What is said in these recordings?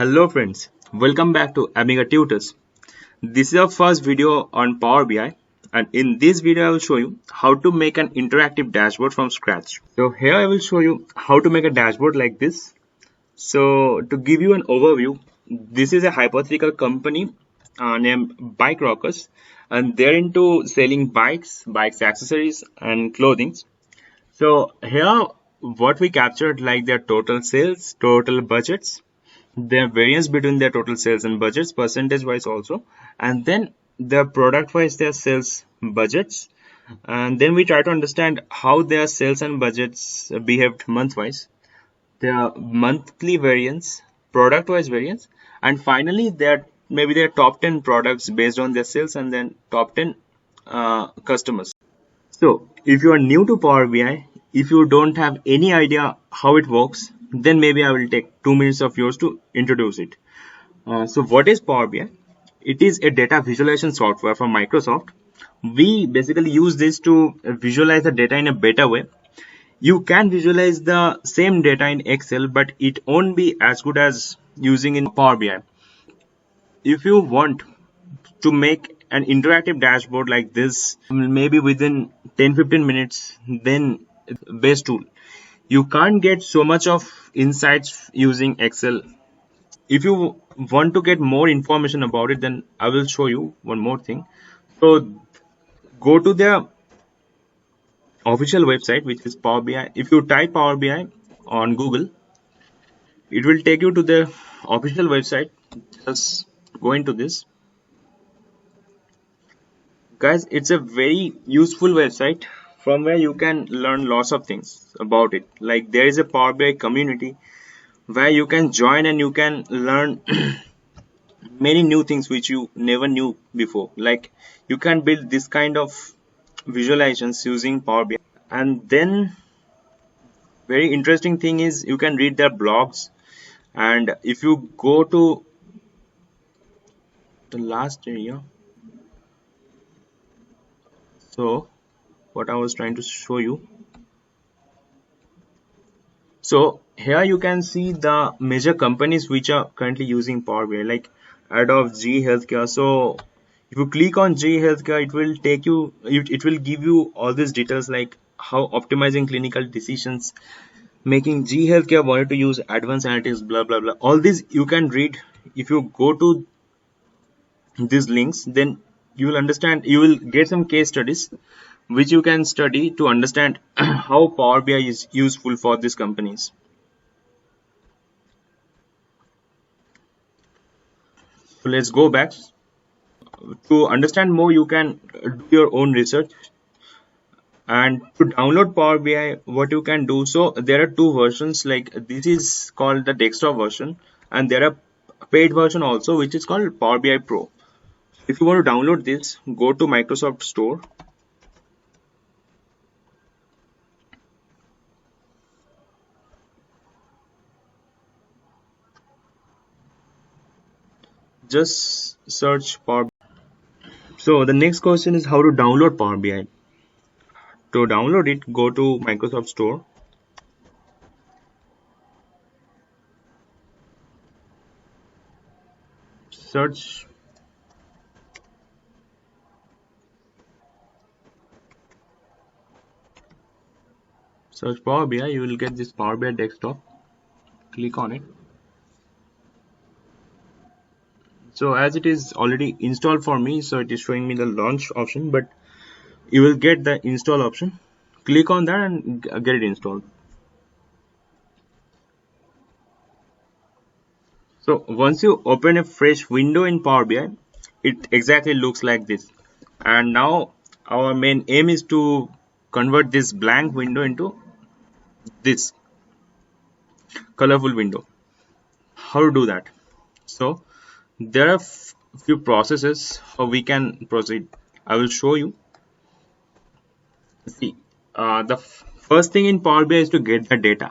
Hello friends, welcome back to Amiga Tutors. This is our first video on Power BI, and in this video I will show you how to make an interactive dashboard from scratch. So here I will show you how to make a dashboard like this. So to give you an overview, this is a hypothetical company named Bike Rockers, and they're into selling bikes accessories and clothing. So here what we captured like their total sales, total budgets, their variance between their total sales and budgets percentage wise also, and then the product wise their sales budgets, and then we try to understand how their sales and budgets behaved month wise, their monthly variance, product wise variance, and finally their maybe their top 10 products based on their sales and then top 10 customers. So, if you are new to Power BI, if you don't have any idea how it works, then maybe I will take 2 minutes of yours to introduce it. So, what is Power BI? It is a data visualization software from Microsoft. We basically use this to visualize the data in a better way. You can visualize the same data in Excel, but it won't be as good as using in Power BI. If you want to make an interactive dashboard like this maybe within 10-15 minutes, then it's the best tool. You can't get so much of insights using Excel. If you want to get more information about it, then I will show you one more thing. So go to their official website, which is Power BI. If you type Power BI on Google, it will take you to their official website. Just go into this. Guys, it's a very useful website from where you can learn lots of things about it. Like there is a Power BI community where you can join and you can learn many new things which you never knew before. Like you can build this kind of visualizations using Power BI. And then very interesting thing is you can read their blogs. And if you go to the last area, so what I was trying to show you. So here you can see the major companies which are currently using Power BI, like Adobe, GE Healthcare. So if you click on GE Healthcare, it will take you, it will give you all these details like how optimizing clinical decisions, making GE Healthcare wanted to use advanced analytics, blah blah blah. All these you can read. If you go to these links, then you will understand, you will get some case studies which you can study to understand how Power BI is useful for these companies. So let's go back. To understand more, you can do your own research. And to download Power BI, what you can do, so there are two versions, like this is called the desktop version and there are paid version also which is called Power BI Pro. If you want to download this, go to Microsoft Store. Just search Power BI. So the next question is how to download Power BI. To download it, go to Microsoft Store. Search Power BI, you will get this Power BI desktop. Click on it. So as it is already installed for me, so it is showing me the launch option, but you will get the install option. Click on that and get it installed. So once you open a fresh window in Power BI, it exactly looks like this. And now our main aim is to convert this blank window into this colorful window. How to do that? So there are few processes how we can proceed. I will show you. See, the first thing in Power BI is to get the data.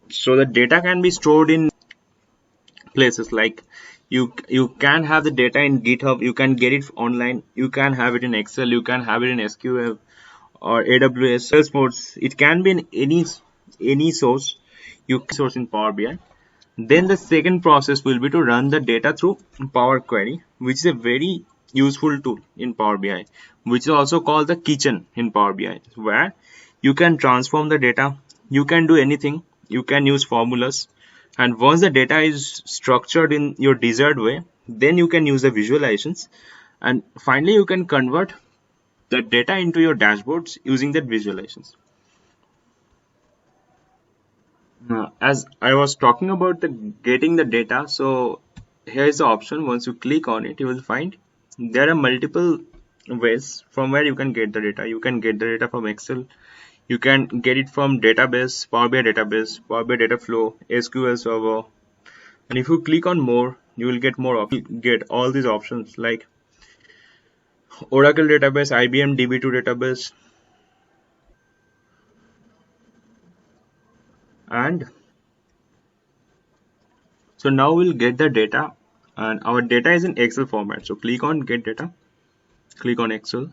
So the data can be stored in places like you can have the data in GitHub, you can get it online, you can have it in Excel, you can have it in SQL or AWS, Salesforce. It can be in any source. You can source in Power BI. Then the second process will be to run the data through Power Query, which is a very useful tool in Power BI, which is also called the kitchen in Power BI, where you can transform the data, you can do anything, you can use formulas, and once the data is structured in your desired way, then you can use the visualizations, and finally you can convert the data into your dashboards using that visualizations. As I was talking about the getting the data, so here is the option. Once you click on it, you will find there are multiple ways from where you can get the data. You can get the data from Excel, you can get it from database, database, Power BI data flow, SQL server, and if you click on more, you will get more get all these options like Oracle database, IBM DB2 database, and so now we'll get the data, and our data is in Excel format. So click on get data, click on Excel.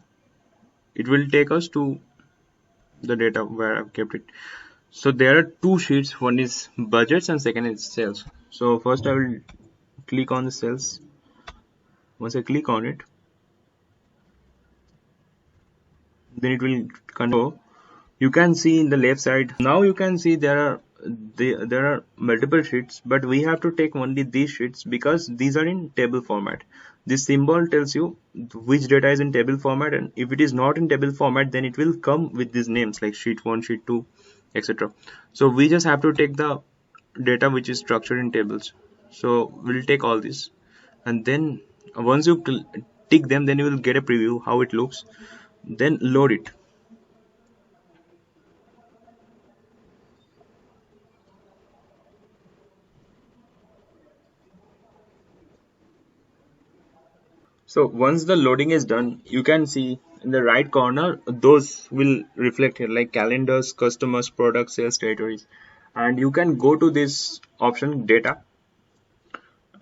It will take us to the data where I've kept it. So there are two sheets, one is budgets and second is sales. So first I will click on the sales. Once I click on it, then it will convert. You can see in the left side, now you can see there are multiple sheets, but we have to take only these sheets because these are in table format. This symbol tells you which data is in table format, and if it is not in table format, then it will come with these names like sheet 1, sheet 2, etc. So we just have to take the data which is structured in tables. So we'll take all this, and then once you tick them, then you will get a preview how it looks. Then load it. So once the loading is done, you can see in the right corner, those will reflect here like calendars, customers, products, sales, territories. And you can go to this option data,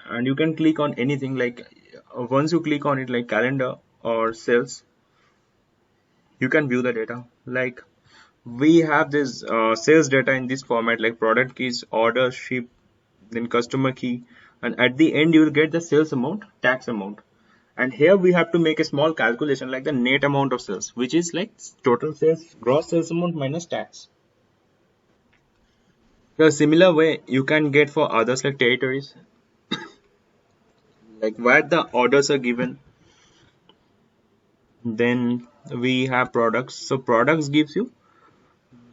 and you can click on anything like once you click on it like calendar or sales, you can view the data. Like we have this sales data in this format like product keys, order, ship, then customer key, and at the end you will get the sales amount, tax amount. And here we have to make a small calculation like the net amount of sales, which is like total sales, gross sales amount minus tax. The similar way you can get for others like territories, like where the orders are given. Then we have products. So products gives you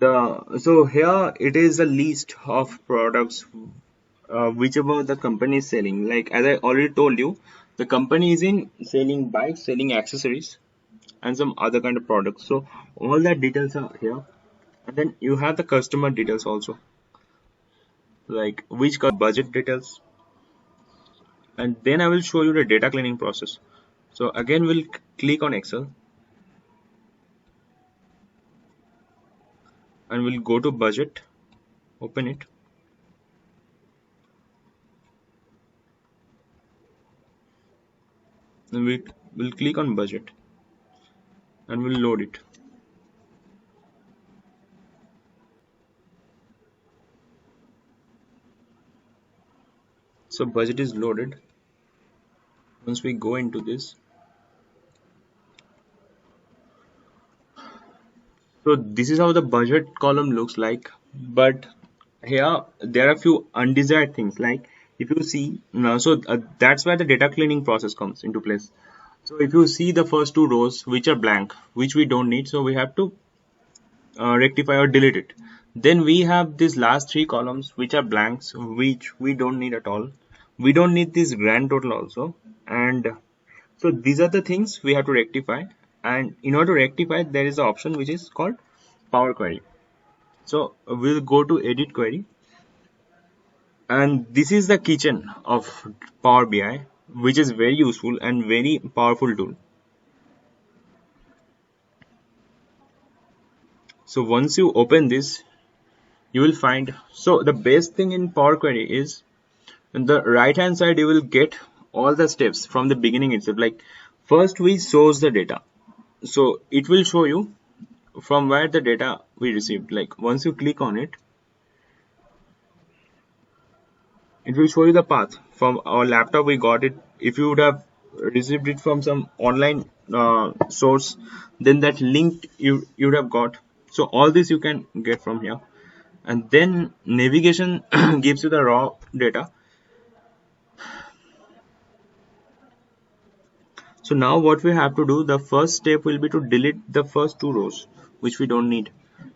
so here it is a list of products whichever the company is selling. Like as I already told you, the company is in selling bikes, selling accessories, and some other kind of products. So all that details are here, and then you have the customer details also, like which budget details, and then I will show you the data cleaning process. So again we'll click on Excel, and we'll go to budget, open it, and we'll click on budget, and we'll load it. So budget is loaded. Once we go into this, so this is how the budget column looks like, but here there are a few undesired things. Like if you see now, that's where the data cleaning process comes into place. So if you see the first two rows which are blank, which we don't need, so we have to rectify or delete it. Then we have these last three columns which are blanks, which we don't need at all. We don't need this grand total also, and so these are the things we have to rectify. And in order to rectify, there is an option which is called Power Query. So we'll go to Edit Query, and this is the kitchen of Power BI, which is very useful and very powerful tool. So once you open this, you will find, so the best thing in Power Query is on the right hand side you will get all the steps from the beginning itself. Like first we source the data, so it will show you from where the data we received. Like once you click on it, it will show you the path from our laptop. We got it. If you would have received it from some online source, then that link you would have got. So all this you can get from here. And then navigation gives you the raw data. So now what we have to do, the first step will be to delete the first two rows which we don't need.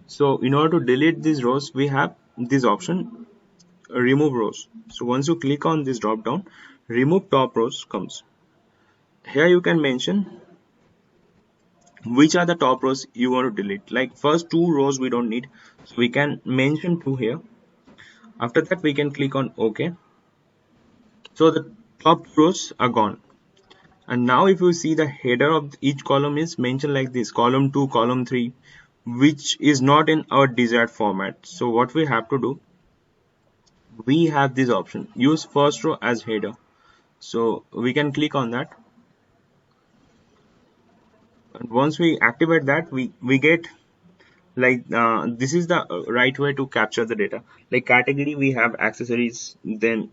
So in order to delete these rows, we have this option, remove rows. So once you click on this drop down, remove top rows comes. Here you can mention which are the top rows you want to delete. Like first two rows we don't need, so we can mention two here. After that we can click on OK. So the top rows are gone. And now if you see, the header of each column is mentioned like this: column 2, column 3, which is not in our desired format. So what we have to do, we have this option, use first row as header. So we can click on that, and once we activate that, we get like this is the right way to capture the data. Like category, we have accessories, then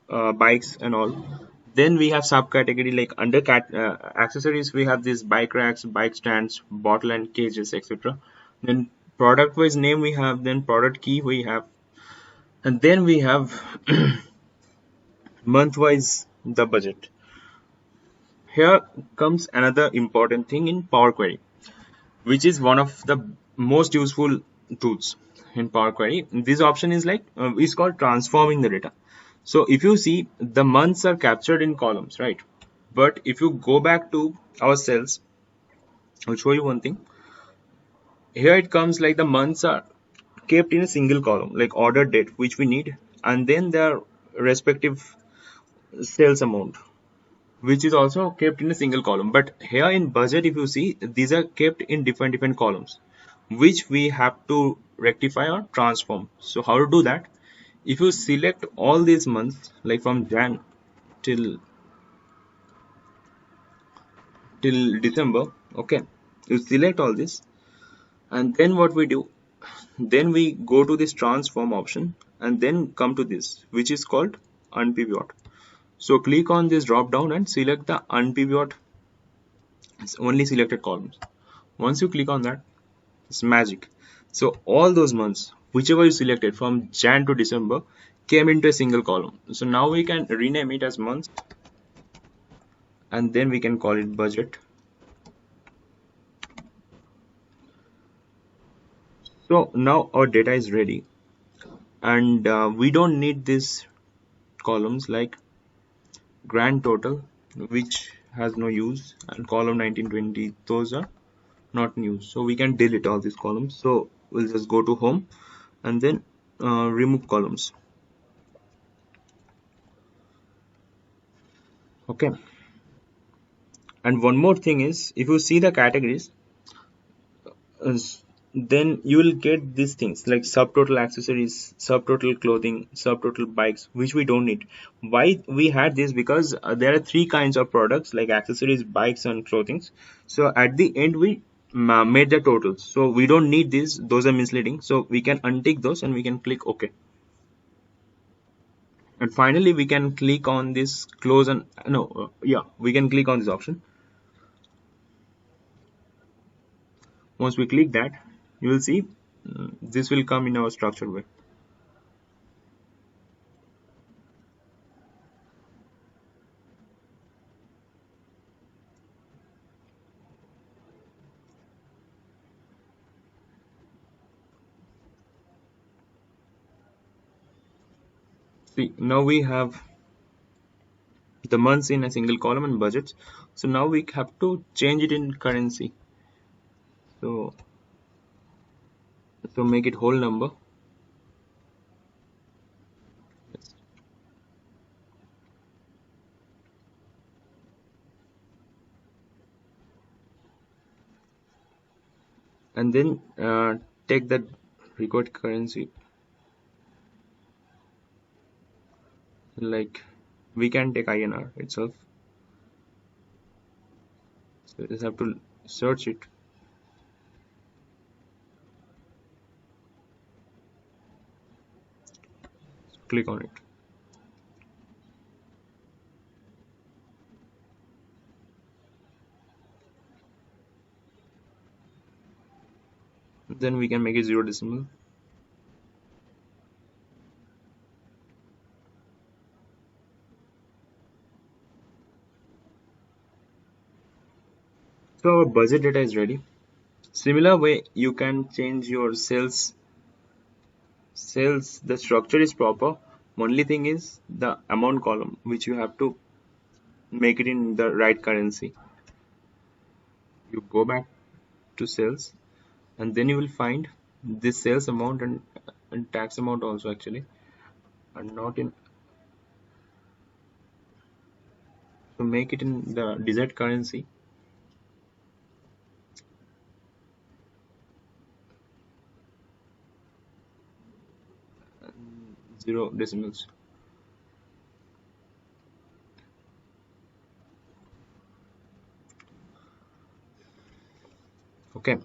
bikes and all. Then we have subcategory, like under accessories we have these bike racks, bike stands, bottle and cages, etc. Then product wise name we have, then product key we have, and then we have month wise the budget. Here comes another important thing in Power Query, which is one of the most useful tools in Power Query. This option is like is called transforming the data. So if you see, the months are captured in columns, right? But if you go back to our cells, I'll show you one thing. Here it comes like the months are kept in a single column, like order date, which we need, and then their respective sales amount, which is also kept in a single column. But here in budget, if you see, these are kept in different columns, which we have to rectify or transform. So how to do that? If you select all these months, like from Jan till December, okay, you select all this, and then what we do, then we go to this transform option and then come to this, which is called unpivot. So click on this drop down and select the unpivot only selected columns. Once you click on that, it's magic. So all those months, whichever you selected from Jan to December, came into a single column. So now we can rename it as months, and then we can call it budget. So now our data is ready, and we don't need these columns like grand total, which has no use, and column 1920, those are not new. So we can delete all these columns. So we'll just go to home and then remove columns. Okay. And one more thing is, if you see the categories, uh, then you will get these things like subtotal accessories, subtotal clothing, subtotal bikes, which we don't need. Why we had this? Because there are three kinds of products like accessories, bikes and clothing. So at the end we made the totals, so we don't need these, those are misleading. So we can untick those and we can click OK. And finally we can click on this close and yeah, we can click on this option. Once we click that, you will see this will come in our structured way. See, now we have the months in a single column and budgets. So now we have to change it in currency. So make it whole number. And then take that record currency, like we can take INR itself. So you just have to search it, click on it. then we can make it 0 decimal. So our budget data is ready. Similar way you can change your sales. The structure is proper. Only thing is the amount column which you have to make it in the right currency. You go back to sales and then you will find this sales amount and tax amount also actually, and not in, to make it in the desired currency. Zero decimals. Okay.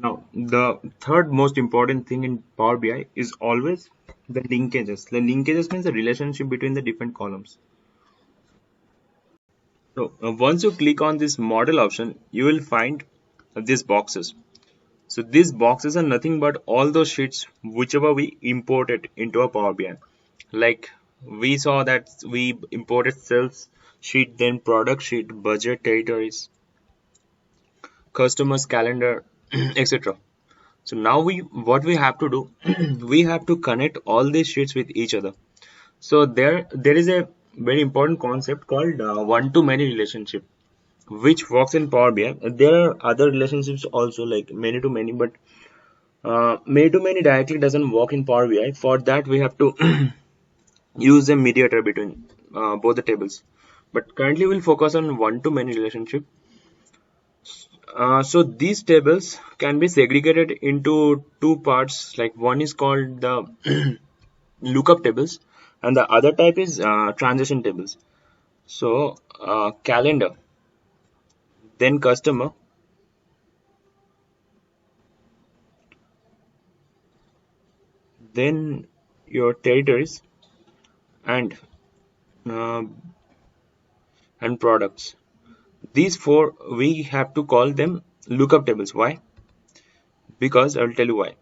Now, the third most important thing in Power BI is always the linkages. The linkages means the relationship between the different columns. So, once you click on this model option, you will find these boxes. So, these boxes are nothing but all those sheets whichever we imported into a Power BI. Like we saw that we imported sales sheet, then product sheet, budget, territories, customers, calendar, etc. So now what we have to do, we have to connect all these sheets with each other. So there is a very important concept called one-to-many relationship, which works in Power BI. There are other relationships also like many-to-many, but many-to-many directly doesn't work in Power BI. For that, we have to use a mediator between both the tables. But currently, we'll focus on one-to-many relationship. So these tables can be segregated into two parts. Like one is called the lookup tables, and the other type is transaction tables. So calendar, then customer, then your territories, and uh, and products. These four we have to call them lookup tables. Why? Because I will tell you why.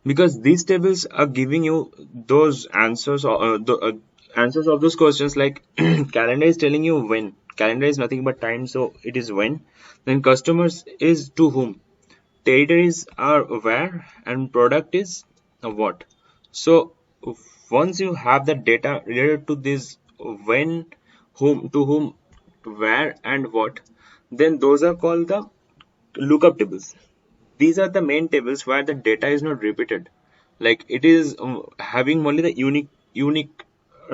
Because these tables are giving you those answers, or the answers of those questions. Like calendar is telling you when. Calendar is nothing but time, so it is when. Then customers is to whom, territories are where, and product is what. So once you have the data related to this when, whom, to whom, where and what, then those are called the lookup tables. These are the main tables where the data is not repeated, like it is having only the unique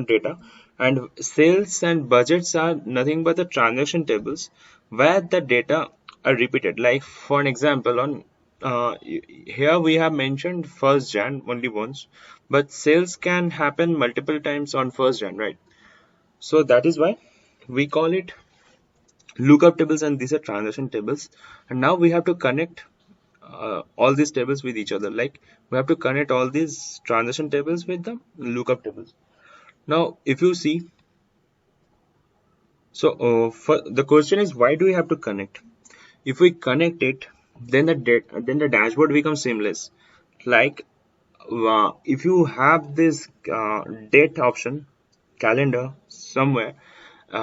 data. And sales and budgets are nothing but the transaction tables where the data are repeated. Like for an example, on here we have mentioned 1st Jan only once, but sales can happen multiple times on 1st Jan, right? So that is why we call it lookup tables, and these are transaction tables. And now we have to connect all these tables with each other. Like we have to connect all these transaction tables with the lookup tables. Now if you see, so for the question is, why do we have to connect? If we connect it, then the dashboard becomes seamless. Like if you have this date option, calendar somewhere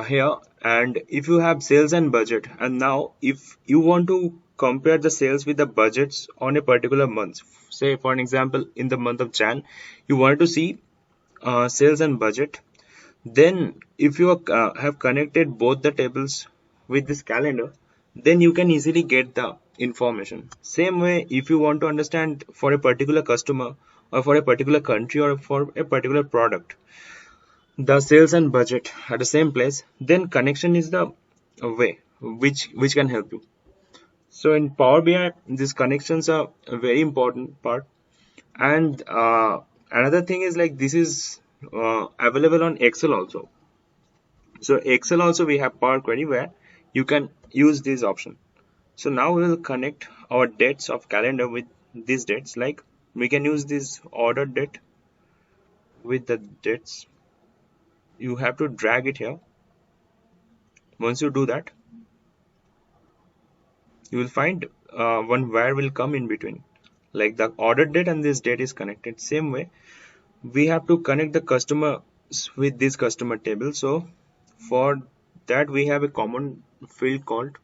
here, and if you have sales and budget, and now if you want to compare the sales with the budgets on a particular month, say for an example in the month of Jan, you want to see sales and budget, then if you have connected both the tables with this calendar, then you can easily get the information. Same way, if you want to understand for a particular customer or for a particular country or for a particular product, the sales and budget at the same place, then connection is the way which can help you. So in Power BI, these connections are a very important part. And another thing is, like, this is available on Excel also. So Excel also we have Power Query where you can use this option. So now we will connect our dates of calendar with these dates. Like we can use this order date with the dates. You have to drag it here. Once you do that, you will find one wire will come in between, like the order date and this date is connected. Same way we have to connect the customers with this customer table. So for that we have a common field called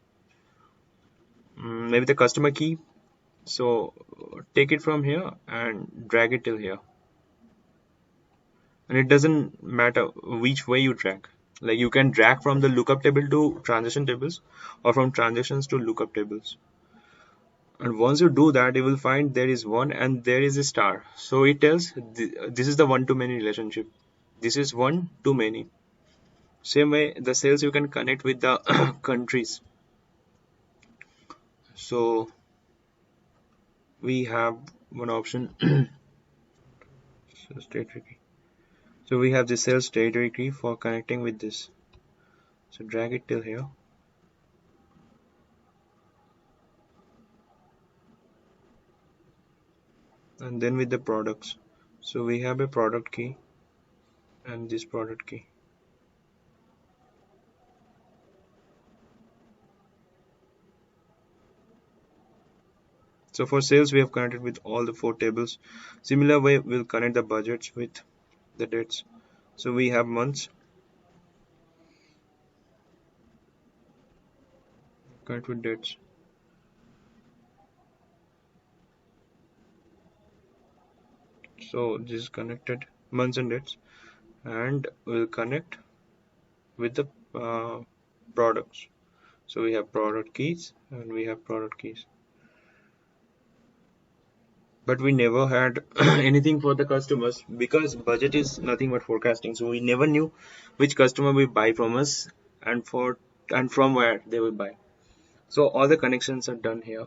maybe the customer key. So take it from here and drag it till here, and it doesn't matter which way you drag. Like you can drag from the lookup table to transaction tables or from transactions to lookup tables. And once you do that, you will find there is one and there is a star. So it tells this is the one to many relationship. This is one to many. Same way the sales you can connect with the countries. So we have one option. So territory key. So we have the sales territory key for connecting with this. So drag it till here. And then with the products. So we have a product key and this product key. So for sales we have connected with all the 4 tables. Similar way we'll connect the budgets with the dates. So we have months, connect with dates. So this is connected months and dates, and we'll connect with the products. So we have product keys and we have product keys. But we never had anything for the customers because budget is nothing but forecasting. So we never knew which customer will buy from us and from where they will buy. So all the connections are done here.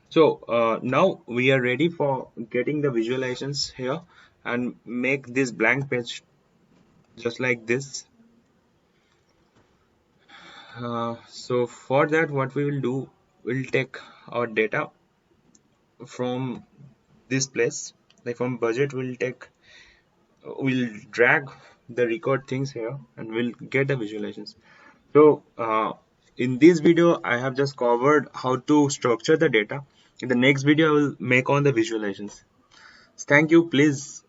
So now we are ready for getting the visualizations here and make this blank page just like this. So for that what we will do, we'll take our data from this place, like from budget we'll drag the record things here and we'll get the visualizations. So in this video I have just covered how to structure the data. In the next video I will make on the visualizations. Thank you. Please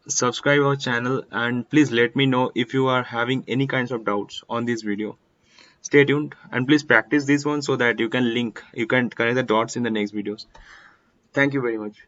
subscribe our channel and please let me know if you are having any kinds of doubts on this video. Stay tuned and please practice this one so that you can connect the dots in the next videos. Thank you very much.